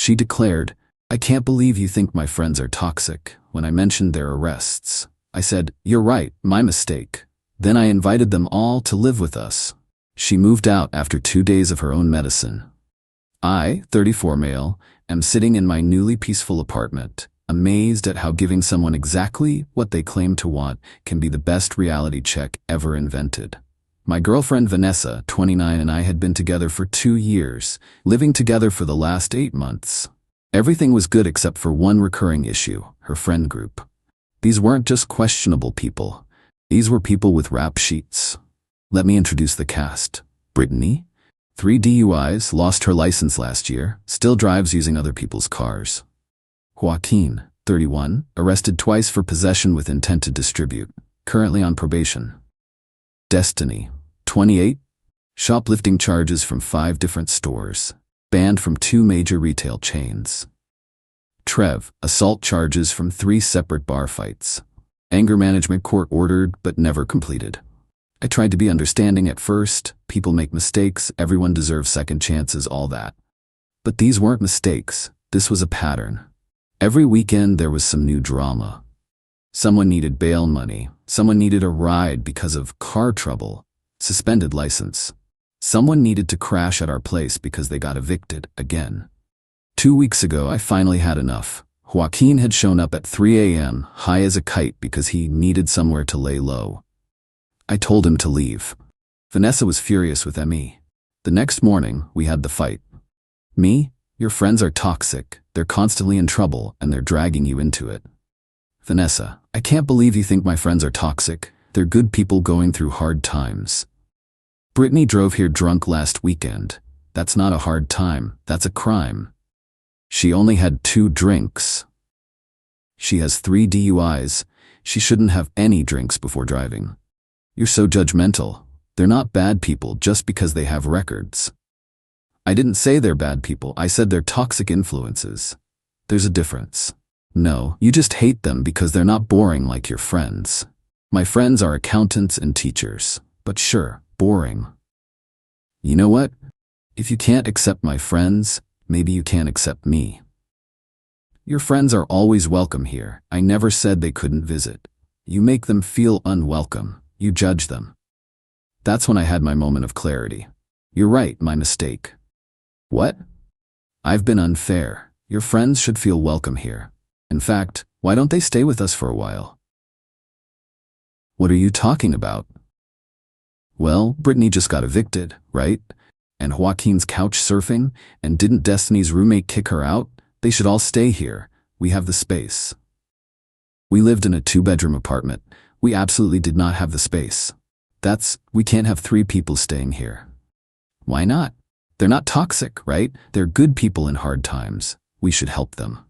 She declared, "I can't believe you think my friends are toxic." When I mentioned their arrests, I said, "You're right, my mistake." Then I invited them all to live with us. She moved out after 2 days of her own medicine. I, 34 male, am sitting in my newly peaceful apartment, amazed at how giving someone exactly what they claim to want can be the best reality check ever invented. My girlfriend Vanessa, 29, and I had been together for 2 years, living together for the last 8 months. Everything was good except for one recurring issue, her friend group. These weren't just questionable people. These were people with rap sheets. Let me introduce the cast. Brittany, 3 DUIs, lost her license last year, still drives using other people's cars. Joaquin, 31, arrested twice for possession with intent to distribute, currently on probation. Destiny, 28, shoplifting charges from 5 different stores, banned from 2 major retail chains. Trev, assault charges from 3 separate bar fights. Anger management court ordered but never completed. I tried to be understanding at first. People make mistakes, everyone deserves second chances, all that. But these weren't mistakes, this was a pattern. Every weekend there was some new drama. Someone needed bail money, someone needed a ride because of car trouble, suspended license. Someone needed to crash at our place because they got evicted again. 2 weeks ago I finally had enough. Joaquin had shown up at 3 a.m., high as a kite because he needed somewhere to lay low. I told him to leave. Vanessa was furious with me. The next morning, we had the fight. Me? Your friends are toxic, they're constantly in trouble, and they're dragging you into it. Vanessa, I can't believe you think my friends are toxic. They're good people going through hard times. Brittany drove here drunk last weekend. That's not a hard time, that's a crime. She only had 2 drinks. She has 3 DUIs. She shouldn't have any drinks before driving. You're so judgmental. They're not bad people just because they have records. I didn't say they're bad people, I said they're toxic influences. There's a difference. No, you just hate them because they're not boring like your friends. My friends are accountants and teachers, but sure, boring. You know what? If you can't accept my friends, maybe you can't accept me. Your friends are always welcome here. I never said they couldn't visit. You make them feel unwelcome. You judge them. That's when I had my moment of clarity. You're right, my mistake. What? I've been unfair. Your friends should feel welcome here. In fact, why don't they stay with us for a while? What are you talking about? Well, Brittany just got evicted, right? And Joaquin's couch surfing, and didn't Destiny's roommate kick her out? They should all stay here. We have the space. We lived in a 2-bedroom apartment. We absolutely did not have the space. We can't have 3 people staying here. Why not? They're not toxic, right? They're good people in hard times. We should help them.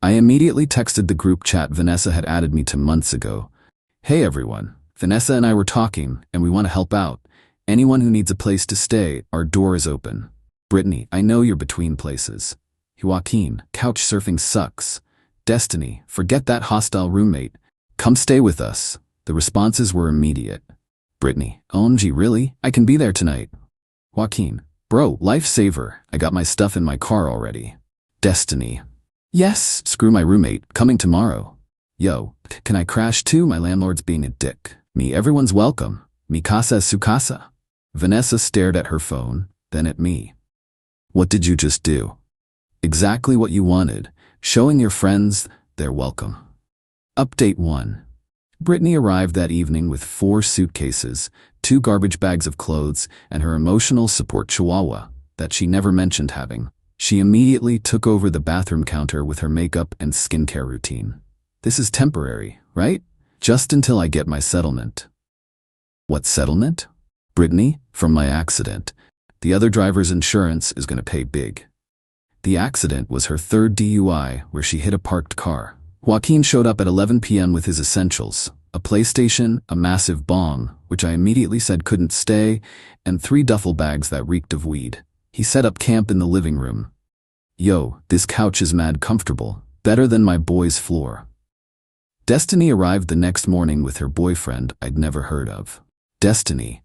I immediately texted the group chat Vanessa had added me to months ago. Hey everyone, Vanessa and I were talking, and we want to help out. Anyone who needs a place to stay, our door is open. Brittany, I know you're between places. Joaquin, couch surfing sucks. Destiny, forget that hostile roommate. Come stay with us. The responses were immediate. Brittany, OMG, really? I can be there tonight. Joaquin, bro, lifesaver. I got my stuff in my car already. Destiny, yes, screw my roommate, coming tomorrow. Yo, can I crash too? My landlord's being a dick. Me, everyone's welcome. Mi casa es su casa. Vanessa stared at her phone, then at me. What did you just do? Exactly what you wanted, showing your friends they're welcome. Update 1. Brittany arrived that evening with 4 suitcases, 2 garbage bags of clothes, and her emotional support chihuahua that she never mentioned having. She immediately took over the bathroom counter with her makeup and skincare routine. This is temporary, right? Just until I get my settlement. What settlement? Brittany, from my accident. The other driver's insurance is going to pay big. The accident was her 3rd DUI where she hit a parked car. Joaquin showed up at 11 p.m. with his essentials, a PlayStation, a massive bong, which I immediately said couldn't stay, and 3 duffel bags that reeked of weed. He set up camp in the living room. Yo, this couch is mad comfortable, better than my boy's floor. Destiny arrived the next morning with her boyfriend I'd never heard of. Destiny,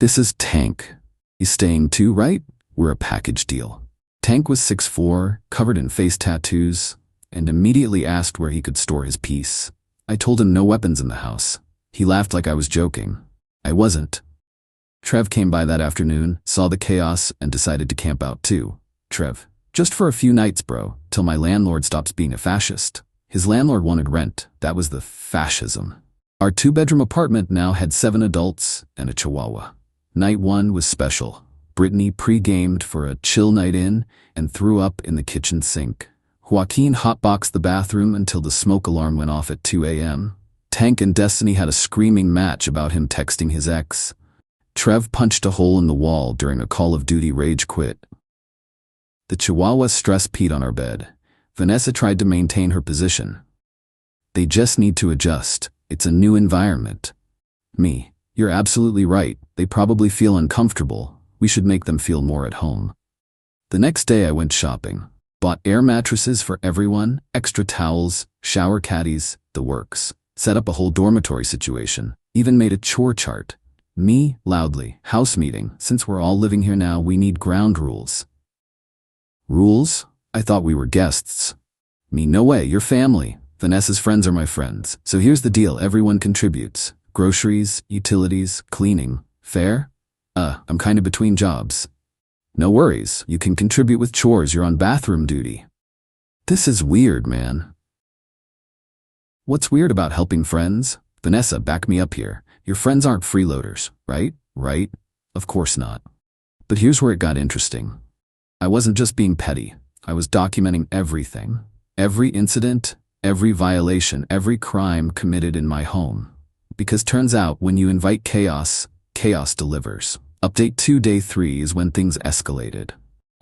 this is Tank. He's staying too, right? We're a package deal. Tank was 6'4", covered in face tattoos, and immediately asked where he could store his peace. I told him no weapons in the house. He laughed like I was joking. I wasn't. Trev came by that afternoon, saw the chaos, and decided to camp out too. Trev, just for a few nights, bro, till my landlord stops being a fascist. His landlord wanted rent. That was the fascism. Our 2-bedroom apartment now had 7 adults and a chihuahua. Night 1 was special. Brittany pre-gamed for a chill night in and threw up in the kitchen sink. Joaquin hotboxed the bathroom until the smoke alarm went off at 2 a.m. Tank and Destiny had a screaming match about him texting his ex. Trev punched a hole in the wall during a Call of Duty rage quit. The chihuahua stress peed on our bed. Vanessa tried to maintain her position. They just need to adjust. It's a new environment. Me, you're absolutely right. They probably feel uncomfortable. We should make them feel more at home. The next day I went shopping. Bought air mattresses for everyone, extra towels, shower caddies, the works. Set up a whole dormitory situation. Even made a chore chart. Me, loudly, house meeting. Since we're all living here now, we need ground rules. Rules? I thought we were guests. Me, no way, you're family. Vanessa's friends are my friends. So here's the deal, everyone contributes. Groceries, utilities, cleaning. Fair? I'm kinda between jobs. No worries, you can contribute with chores, you're on bathroom duty. This is weird, man. What's weird about helping friends? Vanessa, back me up here. Your friends aren't freeloaders, right? Right? Of course not. But here's where it got interesting. I wasn't just being petty. I was documenting everything. Every incident, every violation, every crime committed in my home. Because turns out when you invite chaos, chaos delivers. Update 2 Day 3 is when things escalated.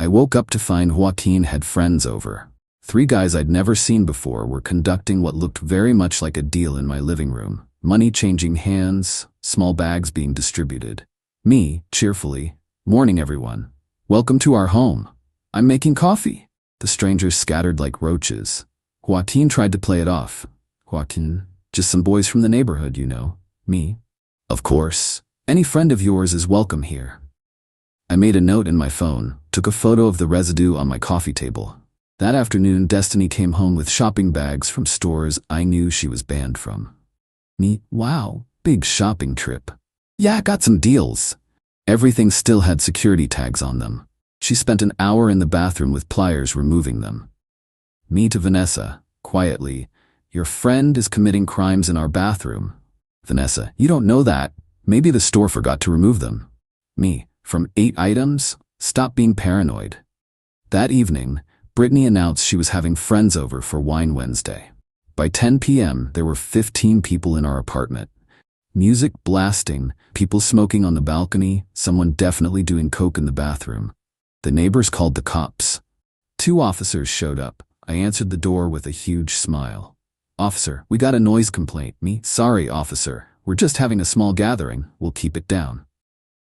I woke up to find Joaquin had friends over. 3 guys I'd never seen before were conducting what looked very much like a deal in my living room. Money changing hands, small bags being distributed. Me, cheerfully, morning everyone. Welcome to our home. I'm making coffee. The strangers scattered like roaches. Joaquin tried to play it off. Joaquin, just some boys from the neighborhood, you know. Me. Of course. Any friend of yours is welcome here. I made a note in my phone, took a photo of the residue on my coffee table. That afternoon, Destiny came home with shopping bags from stores I knew she was banned from. Me, wow, big shopping trip. Yeah, got some deals. Everything still had security tags on them. She spent an hour in the bathroom with pliers removing them. Me to Vanessa, quietly, your friend is committing crimes in our bathroom. Vanessa, you don't know that. Maybe the store forgot to remove them. Me, from 8 items? Stop being paranoid. That evening, Brittany announced she was having friends over for Wine Wednesday. By 10 p.m., there were 15 people in our apartment. Music blasting, people smoking on the balcony, someone definitely doing coke in the bathroom. The neighbors called the cops. 2 officers showed up. I answered the door with a huge smile. Officer, we got a noise complaint. Me, sorry, officer. We're just having a small gathering. We'll keep it down.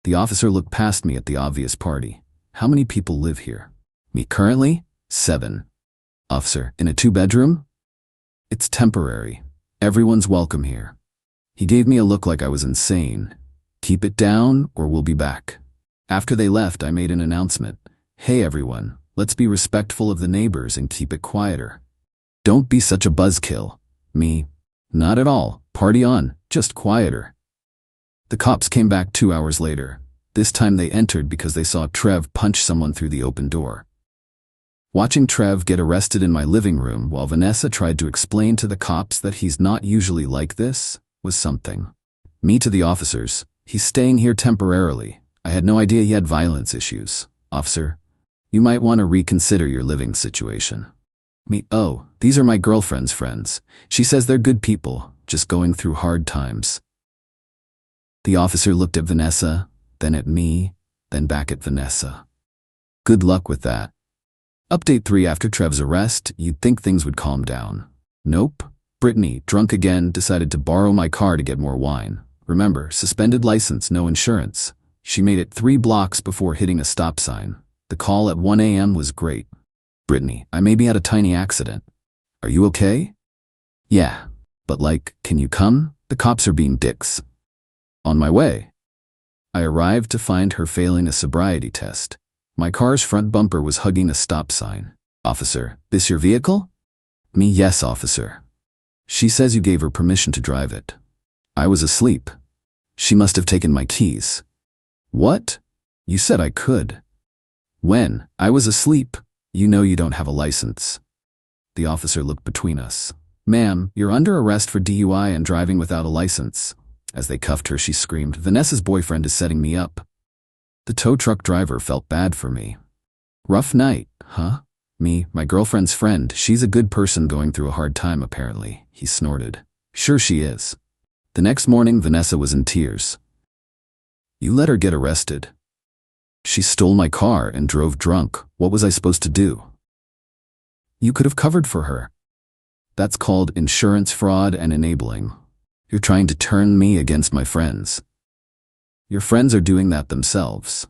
The officer looked past me at the obvious party. How many people live here? Me, currently? 7. Officer, in a 2-bedroom? It's temporary. Everyone's welcome here. He gave me a look like I was insane. Keep it down or we'll be back. After they left, I made an announcement. Hey everyone, let's be respectful of the neighbors and keep it quieter. Don't be such a buzzkill. Me, not at all. Party on, just quieter. The cops came back 2 hours later. This time they entered because they saw Trev punch someone through the open door. Watching Trev get arrested in my living room while Vanessa tried to explain to the cops that he's not usually like this was something. Me to the officers, he's staying here temporarily. I had no idea he had violence issues. Officer, you might want to reconsider your living situation. Me, oh, these are my girlfriend's friends. She says they're good people, just going through hard times. The officer looked at Vanessa, then at me, then back at Vanessa. Good luck with that. Update 3 after Trev's arrest, you'd think things would calm down. Nope. Brittany, drunk again, decided to borrow my car to get more wine. Remember, suspended license, no insurance. She made it 3 blocks before hitting a stop sign. The call at 1 a.m. was great. Brittany, I maybe had a tiny accident. Are you okay? Yeah. But like, can you come? The cops are being dicks. On my way. I arrived to find her failing a sobriety test. My car's front bumper was hugging a stop sign. Officer, this your vehicle? Me, yes, officer. She says you gave her permission to drive it. I was asleep. She must have taken my keys. What? You said I could. When? I was asleep. You know you don't have a license. The officer looked between us. Ma'am, you're under arrest for DUI and driving without a license. As they cuffed her, she screamed, Vanessa's boyfriend is setting me up. The tow truck driver felt bad for me. Rough night, huh? Me, my girlfriend's friend, she's a good person going through a hard time apparently, he snorted. Sure she is. The next morning, Vanessa was in tears. You let her get arrested. She stole my car and drove drunk. What was I supposed to do? You could have covered for her. That's called insurance fraud and enabling. You're trying to turn me against my friends. Your friends are doing that themselves.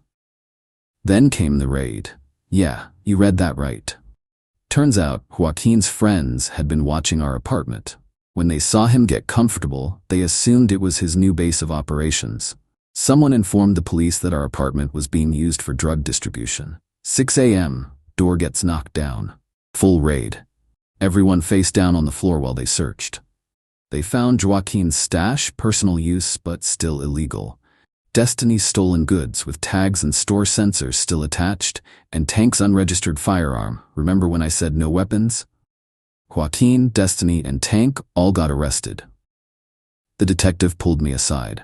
Then came the raid. Yeah, you read that right. Turns out, Joaquin's friends had been watching our apartment. When they saw him get comfortable, they assumed it was his new base of operations. Someone informed the police that our apartment was being used for drug distribution. 6 a.m., door gets knocked down. Full raid. Everyone face down on the floor while they searched. They found Joaquin's stash, personal use, but still illegal. Destiny's stolen goods with tags and store sensors still attached, and Tank's unregistered firearm. Remember when I said no weapons? Joaquin, Destiny, and Tank all got arrested. The detective pulled me aside.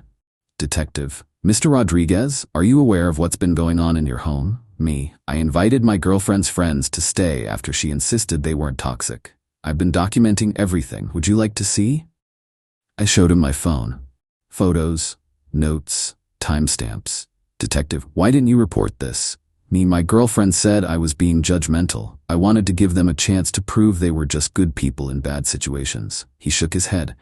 Detective, Mr. Rodriguez, are you aware of what's been going on in your home? Me, I invited my girlfriend's friends to stay after she insisted they weren't toxic. I've been documenting everything. Would you like to see? I showed him my phone. Photos, notes, timestamps. Detective, why didn't you report this? Me, my girlfriend said I was being judgmental. I wanted to give them a chance to prove they were just good people in bad situations. He shook his head.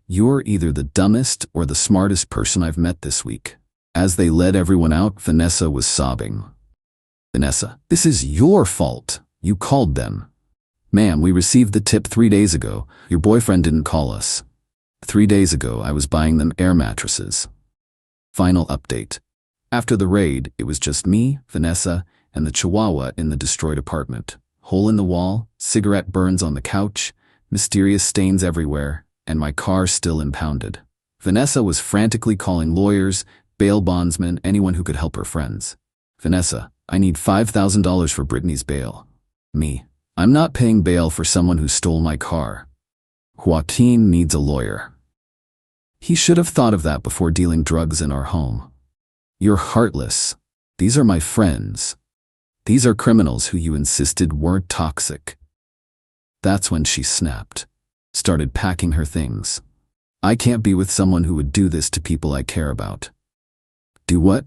You're either the dumbest or the smartest person I've met this week. As they led everyone out, Vanessa was sobbing. Vanessa, this is your fault. You called them. Ma'am, we received the tip 3 days ago. Your boyfriend didn't call us. 3 days ago, I was buying them air mattresses. Final update. After the raid, it was just me, Vanessa, and the Chihuahua in the destroyed apartment. Hole in the wall, cigarette burns on the couch, mysterious stains everywhere, and my car still impounded. Vanessa was frantically calling lawyers, bail bondsmen, anyone who could help her friends. Vanessa, I need $5,000 for Brittany's bail. Me, I'm not paying bail for someone who stole my car. Joaquin needs a lawyer. He should have thought of that before dealing drugs in our home. You're heartless. These are my friends. These are criminals who you insisted weren't toxic. That's when she snapped. Started packing her things. I can't be with someone who would do this to people I care about. Do what?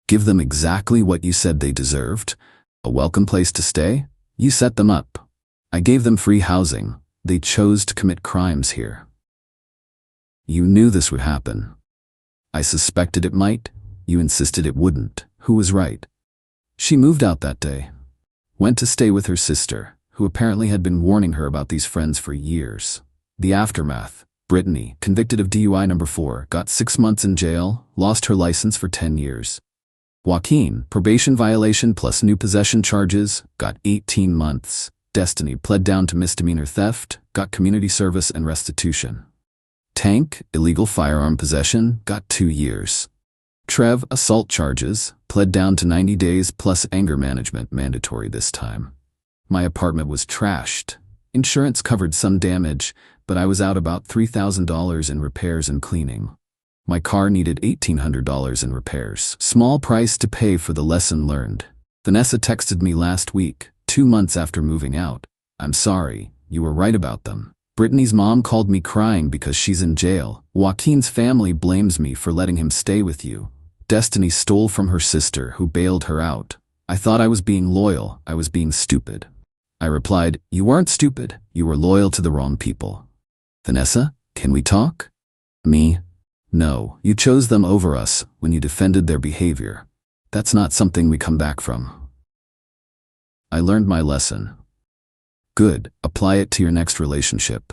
Give them exactly what you said they deserved? A welcome place to stay? You set them up. I gave them free housing. They chose to commit crimes here. You knew this would happen. I suspected it might. You insisted it wouldn't. Who was right? She moved out that day. Went to stay with her sister, who apparently had been warning her about these friends for years. The aftermath. Brittany, convicted of DUI number 4, got 6 months in jail, lost her license for 10 years. Joaquin, probation violation plus new possession charges, got 18 months. Destiny pled down to misdemeanor theft, got community service and restitution. Tank, illegal firearm possession, got 2 years. Trev, assault charges, pled down to 90 days plus anger management, mandatory this time. My apartment was trashed. Insurance covered some damage, but I was out about $3,000 in repairs and cleaning. My car needed $1,800 in repairs. Small price to pay for the lesson learned. Vanessa texted me last week, 2 months after moving out. I'm sorry, you were right about them. Brittany's mom called me crying because she's in jail. Joaquin's family blames me for letting him stay with you. Destiny stole from her sister, who bailed her out. I thought I was being loyal. I was being stupid. I replied, you weren't stupid. You were loyal to the wrong people. Vanessa, can we talk? Me? No, you chose them over us when you defended their behavior. That's not something we come back from. I learned my lesson. Good, apply it to your next relationship.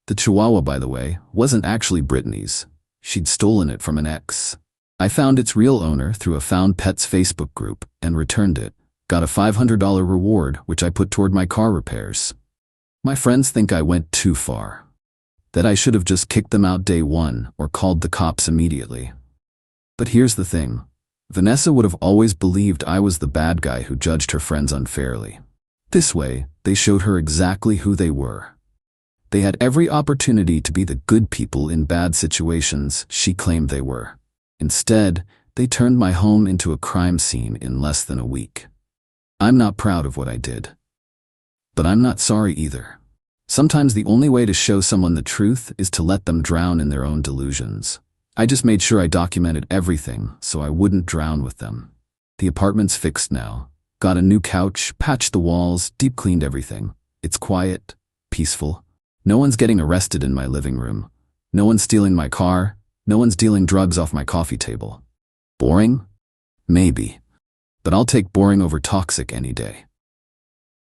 The Chihuahua, by the way, wasn't actually Brittany's. She'd stolen it from an ex. I found its real owner through a Found Pets Facebook group and returned it. Got a $500 reward, which I put toward my car repairs. My friends think I went too far. That I should have just kicked them out day one or called the cops immediately. But here's the thing. Vanessa would have always believed I was the bad guy who judged her friends unfairly. This way, they showed her exactly who they were. They had every opportunity to be the good people in bad situations she claimed they were. Instead, they turned my home into a crime scene in less than a week. I'm not proud of what I did. But I'm not sorry either. Sometimes the only way to show someone the truth is to let them drown in their own delusions. I just made sure I documented everything so I wouldn't drown with them. The apartment's fixed now. Got a new couch, patched the walls, deep cleaned everything. It's quiet, peaceful. No one's getting arrested in my living room. No one's stealing my car. No one's dealing drugs off my coffee table. Boring? Maybe. But I'll take boring over toxic any day.